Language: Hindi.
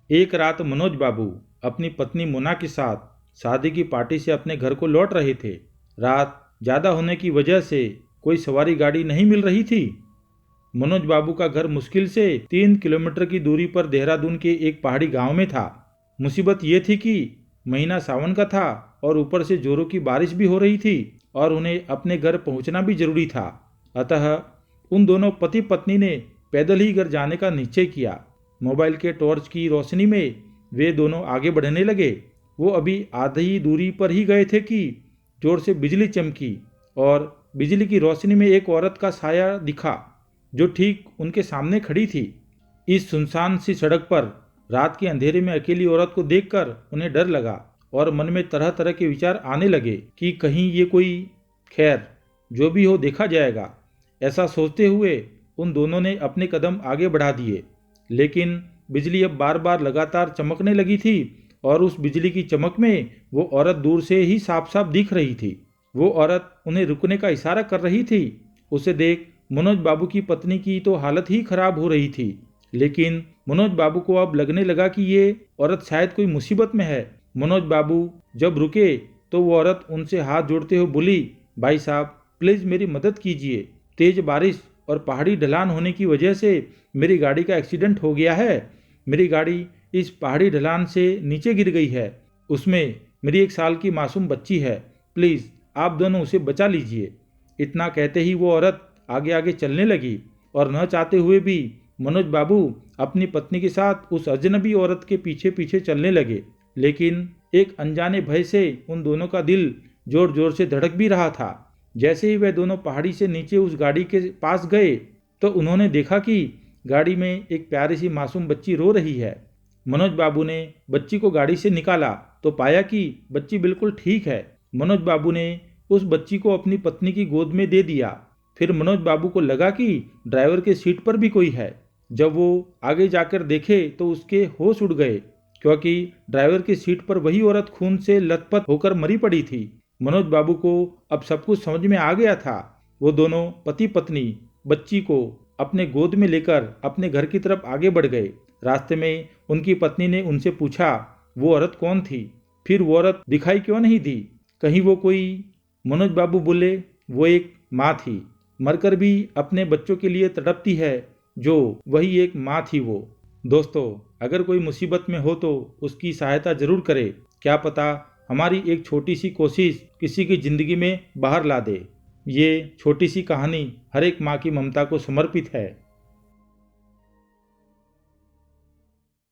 एक रात मनोज बाबू अपनी पत्नी मुन्ना के साथ शादी की पार्टी से अपने घर को लौट रहे थे। रात ज़्यादा होने की वजह से कोई सवारी गाड़ी नहीं मिल रही थी। मनोज बाबू का घर मुश्किल से 3 किलोमीटर की दूरी पर देहरादून के एक पहाड़ी गांव में था। मुसीबत ये थी कि महीना सावन का था और ऊपर से जोरों की बारिश भी हो रही थी और उन्हें अपने घर पहुंचना भी जरूरी था। अतः उन दोनों पति पत्नी ने पैदल ही घर जाने का निश्चय किया। मोबाइल के टॉर्च की रोशनी में वे दोनों आगे बढ़ने लगे। वो अभी आधी दूरी पर ही गए थे कि जोर से बिजली चमकी और बिजली की रोशनी में एक औरत का साया दिखा जो ठीक उनके सामने खड़ी थी। इस सुनसान सी सड़क पर रात के अंधेरे में अकेली औरत को देखकर उन्हें डर लगा और मन में तरह तरह के विचार आने लगे कि कहीं ये कोई, खैर जो भी हो देखा जाएगा। ऐसा सोचते हुए उन दोनों ने अपने कदम आगे बढ़ा दिए। लेकिन बिजली अब बार बार लगातार चमकने लगी थी और उस बिजली की चमक में वो औरत दूर से ही साफ साफ दिख रही थी। वो औरत उन्हें रुकने का इशारा कर रही थी। उसे देख मनोज बाबू की पत्नी की तो हालत ही खराब हो रही थी। लेकिन मनोज बाबू को अब लगने लगा कि ये औरत शायद कोई मुसीबत में है। मनोज बाबू जब रुके तो वो औरत उनसे हाथ जोड़ते हुए बोली, भाई साहब प्लीज़ मेरी मदद कीजिए। तेज बारिश और पहाड़ी ढलान होने की वजह से मेरी गाड़ी का एक्सीडेंट हो गया है। मेरी गाड़ी इस पहाड़ी ढलान से नीचे गिर गई है। उसमें मेरी 1 साल की मासूम बच्ची है। प्लीज़ आप दोनों उसे बचा लीजिए। इतना कहते ही वो औरत आगे आगे चलने लगी और न चाहते हुए भी मनोज बाबू अपनी पत्नी के साथ उस अजनबी औरत के पीछे पीछे चलने लगे। लेकिन एक अनजाने भय से उन दोनों का दिल जोर जोर से धड़क भी रहा था। जैसे ही वे दोनों पहाड़ी से नीचे उस गाड़ी के पास गए तो उन्होंने देखा कि गाड़ी में एक प्यारी सी मासूम बच्ची रो रही है। मनोज बाबू ने बच्ची को गाड़ी से निकाला तो पाया कि बच्ची बिल्कुल ठीक है। मनोज बाबू ने उस बच्ची को अपनी पत्नी की गोद में दे दिया। फिर मनोज बाबू को लगा कि ड्राइवर के सीट पर भी कोई है। जब वो आगे जाकर देखे तो उसके होश उड़ गए, क्योंकि ड्राइवर की सीट पर वही औरत खून से लथपथ होकर मरी पड़ी थी। मनोज बाबू को अब सब कुछ समझ में आ गया था। वो दोनों पति पत्नी बच्ची को अपने गोद में लेकर अपने घर की तरफ आगे बढ़ गए। रास्ते में उनकी पत्नी ने उनसे पूछा वो औरत कौन थी, फिर वो औरत दिखाई क्यों नहीं दी, कहीं वो कोई। मनोज बाबू बोले वो एक माँ थी, मरकर भी अपने बच्चों के लिए तड़पती है, जो वही एक माँ थी वो। दोस्तों, अगर कोई मुसीबत में हो तो उसकी सहायता जरूर करें। क्या पता हमारी एक छोटी सी कोशिश किसी की जिंदगी में बाहर ला दे। ये छोटी सी कहानी हर एक माँ की ममता को समर्पित है।